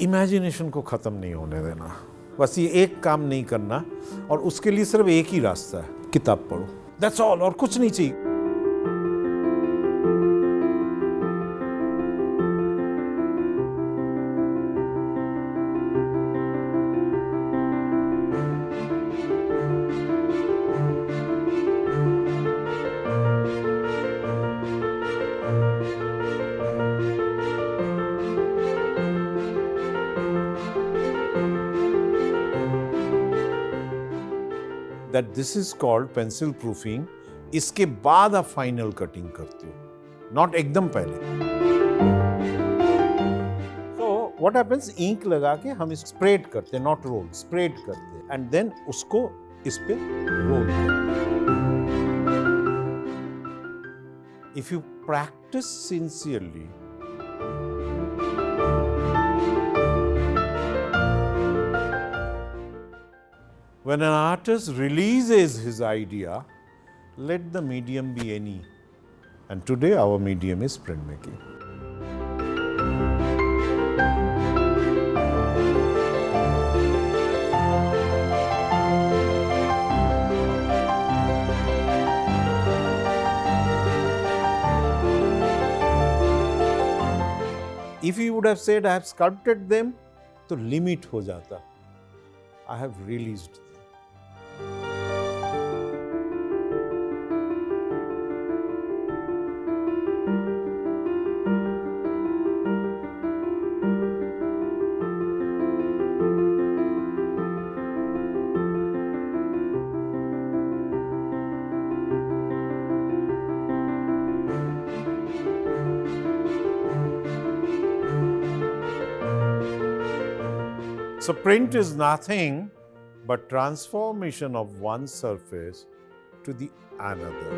Imagination को ख़त्म नहीं होने देना, बस ये एक काम नहीं करना, और उसके लिए सिर्फ एक ही रास्ता है, किताब पढ़ो, दैट्स ऑल, और कुछ नहीं चाहिए। That this is called pencil proofing. इसके बाद आप फाइनल कटिंग करते हो, नॉट एकदम पहले। So what happens, इंक लगा के हम इस स्प्रेड करते हैं, नॉट रोल, स्प्रेड करते हैं, एंड देन उसको इस पे रोल करते हैं। If you practice sincerely, when an artist releases his idea, let the medium be any. And today our medium is printmaking. If he would have said, I have sculpted them, तो limit हो जाता. I have released them. So print is nothing but transformation of one surface to the another.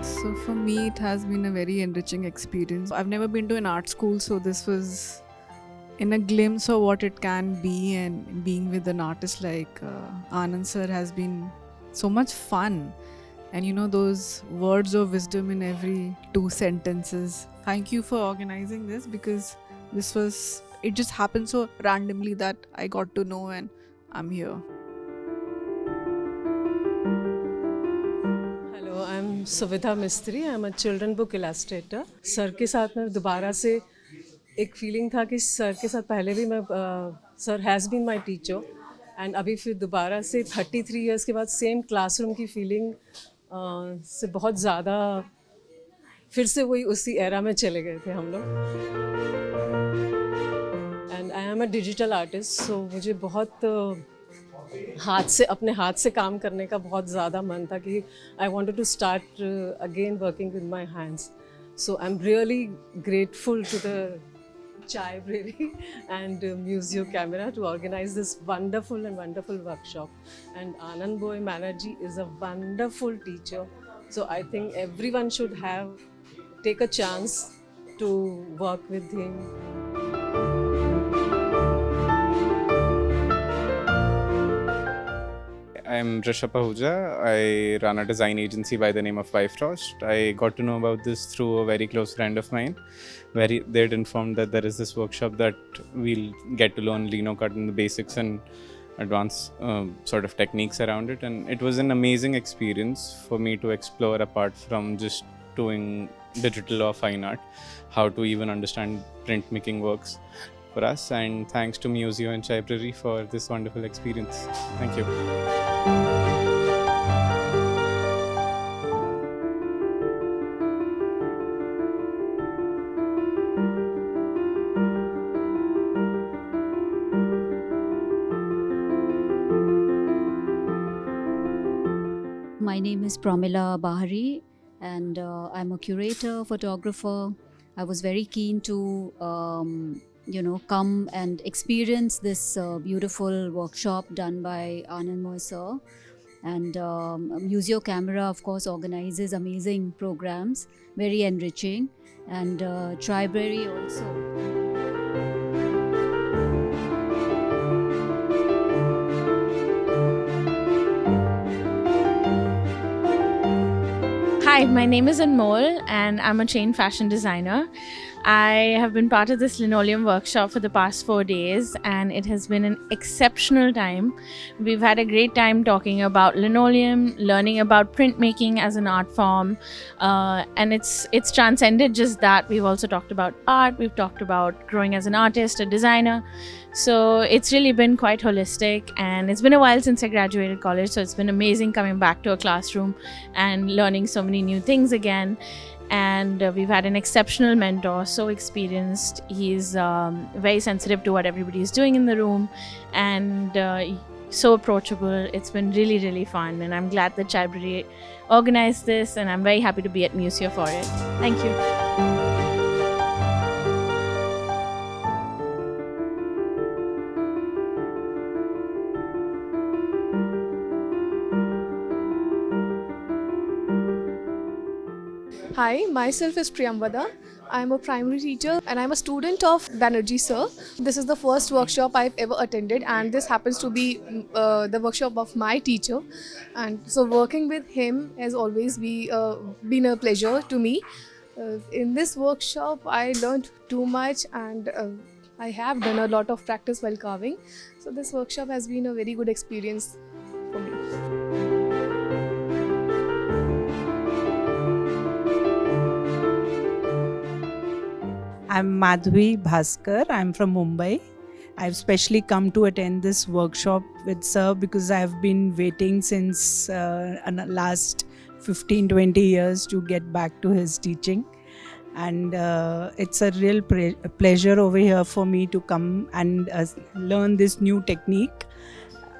So for me, it has been a very enriching experience. I've never been to an art school, so this was in a glimpse of what it can be, and being with an artist like Anand sir has been so much fun. And you know, those words of wisdom in every 2 sentences. Thank you for organizing this, because it just happened so randomly that I got to know, and I'm here. Hello, I am सुविधा मिस्त्री, आई am a children book Illustrator. Sir के साथ में दोबारा से एक feeling था कि सर के साथ पहले भी मैं sir has been my teacher, and अभी फिर दोबारा से 33 इयर्स के बाद सेम क्लासरूम की फीलिंग से बहुत ज़्यादा फिर से वही उसी एरा में चले गए थे हम लोग। And I am a digital artist, so मुझे बहुत अपने हाथ से काम करने का बहुत ज़्यादा मन था कि I wanted to start again working with my hands. So I am really grateful to the Chaibrary and Museo Camera to organize this wonderful workshop. And Ananda Moy Banerji is a wonderful teacher. So I think everyone should take a chance to work with him. I'm Rishabh Ahuja. I run a design agency by the name of Bifrost. I got to know about this through a very close friend of mine, where they'd informed that there is this workshop that we'll get to learn Linocut and the basics and advanced sort of techniques around it. And it was an amazing experience for me to explore, apart from just doing digital or fine art, how to even understand printmaking works for us. And thanks to Museo and Chaibrary for this wonderful experience. Thank you. my name is Pramila Bahari, and I'm a curator, photographer. I was very keen to, come and experience this beautiful workshop done by Ananda Moy sir. And Museo Camera, of course, organizes amazing programs, very enriching, and Chaibrary also. Hi, my name is Anmol and I'm a trained fashion designer. I have been part of this linoleum workshop for the past 4 days and it has been an exceptional time. We've had a great time talking about linoleum, learning about printmaking as an art form, and it's transcended just that. We've also talked about art, we've talked about growing as an artist, a designer. So it's really been quite holistic, and it's been a while since I graduated college, so it's been amazing coming back to a classroom and learning so many new things again. And we've had an exceptional mentor, so experienced. He's very sensitive to what everybody is doing in the room, and so approachable. It's been really, really fun, and I'm glad that Chaibrary organized this, and I'm very happy to be at Museo for it. Thank you. Hi, myself is Priyambada. I'm a primary teacher and I'm a student of Banerji sir. This is the first workshop I've ever attended, and this happens to be the workshop of my teacher. And so working with him has always been a pleasure to me. In this workshop, I learned too much, and I have done a lot of practice while carving. So this workshop has been a very good experience for me. I'm Madhvi Bhaskar. I'm from Mumbai. I've specially come to attend this workshop with sir because I've been waiting since last 15-20 years to get back to his teaching. And it's a real pleasure over here for me to come and learn this new technique.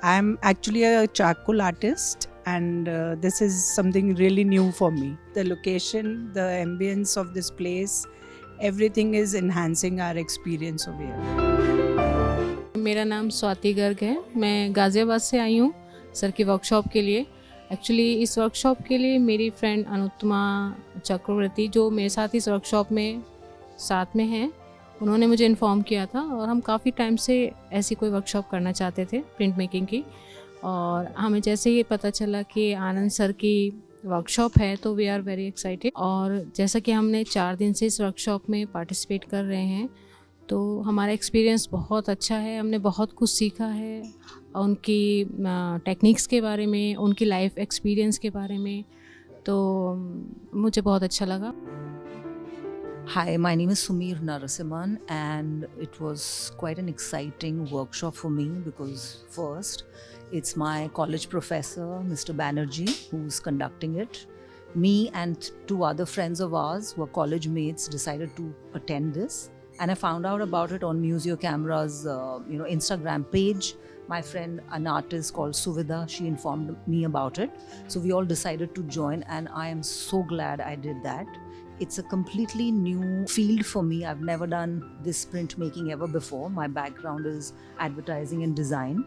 I'm actually a charcoal artist, and this is something really new for me. The location, the ambience of this place, everything is enhancing our experience over here. मेरा नाम स्वाति गर्ग है। मैं गाज़ियाबाद से आई हूँ sir की workshop के लिए। Actually इस वर्कशॉप के लिए मेरी फ्रेंड अनुत्तमा चक्रवर्ती, जो मेरे साथ इस वर्कशॉप में साथ में हैं, उन्होंने मुझे इन्फॉर्म किया था, और हम काफ़ी टाइम से ऐसी कोई वर्कशॉप करना चाहते थे प्रिंट मेकिंग की। और हमें जैसे ही पता चला कि आनंद सर की वर्कशॉप है तो वी आर वेरी एक्साइटेड। और जैसा कि हमने 4 दिन से इस वर्कशॉप में पार्टिसिपेट कर रहे हैं, तो हमारा एक्सपीरियंस बहुत अच्छा है। हमने बहुत कुछ सीखा है उनकी टेक्निक्स के बारे में, उनकी लाइफ एक्सपीरियंस के बारे में, तो मुझे बहुत अच्छा लगा। Hi, my name is Sumir Narasimhan, and it was quite an exciting workshop for me because first, it's my college professor, Mr. Banerji, who's conducting it. Me and 2 other friends of ours who are college mates decided to attend this, and I found out about it on Museo Camera's Instagram page. My friend, an artist called Suvidha, she informed me about it. So we all decided to join, and I am so glad I did that. It's a completely new field for me. I've never done this printmaking ever before. My background is advertising and design.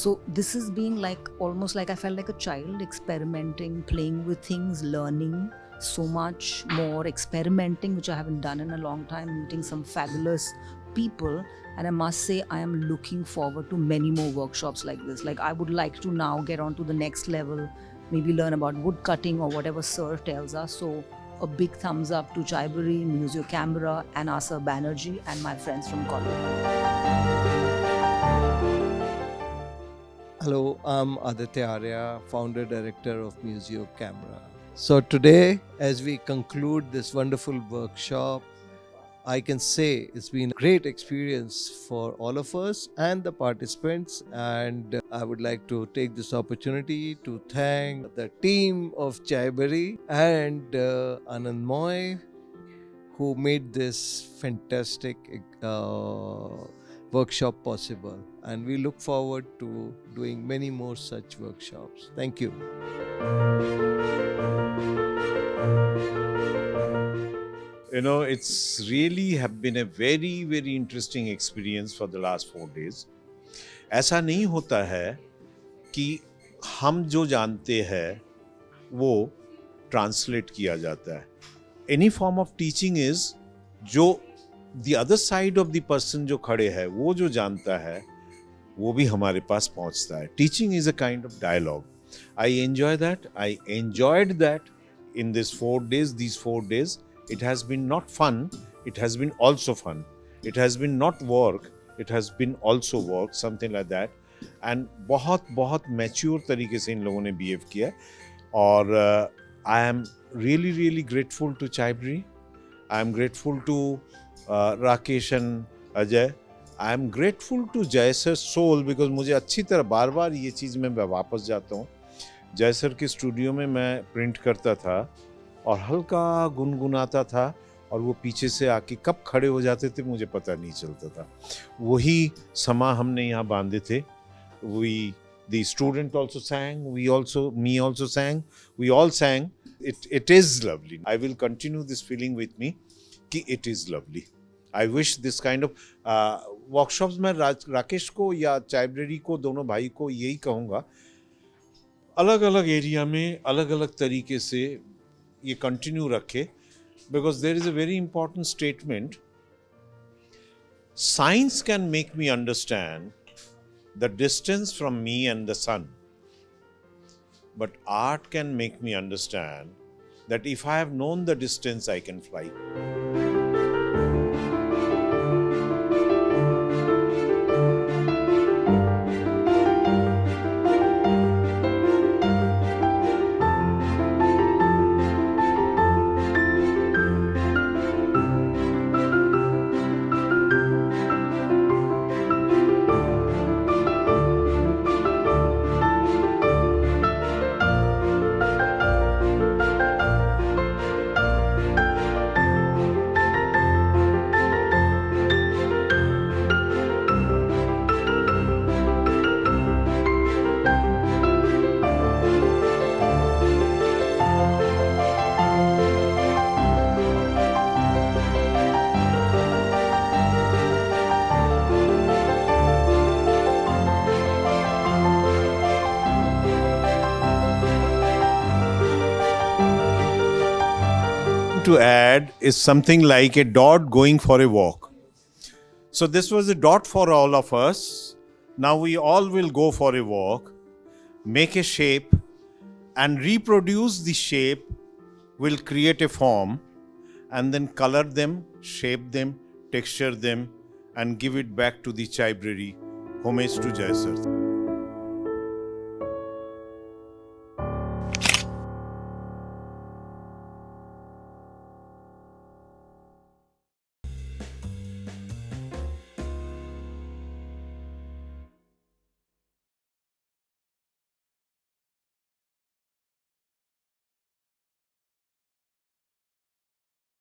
So this has been almost like I felt like a child, experimenting, playing with things, learning so much more, experimenting, which I haven't done in a long time, meeting some fabulous people. And I must say, I am looking forward to many more workshops like this. I would like to now get on to the next level, maybe learn about wood cutting or whatever sir tells us. So a big thumbs up to Chaibrary, Museo Camera, and Asa Banerji, and my friends from college. Hello, I'm Aditya Arya, founder director of Museo Camera. So today, as we conclude this wonderful workshop, I can say it's been a great experience for all of us and the participants, and I would like to take this opportunity to thank the team of Chaibrary and Anand Moy, who made this fantastic workshop possible. And we look forward to doing many more such workshops. Thank you. You know, it's really have been a very, very interesting experience for the last 4 days. ऐसा नहीं होता है कि हम जो जानते हैं वो ट्रांसलेट किया जाता है. Any form of teaching is जो the other side of the person जो खड़े है वो जो जानता है वो भी हमारे पास पहुंचता है. Teaching is a kind of dialogue. I enjoy that. I enjoyed that in these 4 days. These 4 days, it has been not fun. It has been also fun. It has been not work. It has been also work. Something like that. And बहुत mature तरीके से इन लोगों ने behave किया. और I am really grateful to Chaibrary. I am grateful to Rakesh and Ajay. I am grateful to जय sir soul because मुझे अच्छी तरह बार ये चीज़ में वापस जाता हूँ. जय सर के स्टूडियो में मैं प्रिंट करता था और हल्का गुनगुनाता था और वो पीछे से आके कब खड़े हो जाते थे मुझे पता नहीं चलता था. वही समा हमने यहाँ बांधे थे. The student also sang, me also sang, we all sang. It is lovely. I will continue this feeling with me कि it is lovely. I wish this kind of workshops में राकेश को या चाइब्रेरी को दोनों भाई को यही कहूँगा अलग अलग एरिया में अलग अलग तरीके से ये कंटिन्यू रखे because there is a very important statement. Science can make me understand the distance from me and the sun. But art can make me understand that if I have known the distance, I can fly. To add is something like a dot going for a walk. So this was a dot for all of us. Now we all will go for a walk, make a shape and reproduce the shape. Will create a form and then color them, shape them, texture them and give it back to the Chaibrary. Homage to Jai Sir.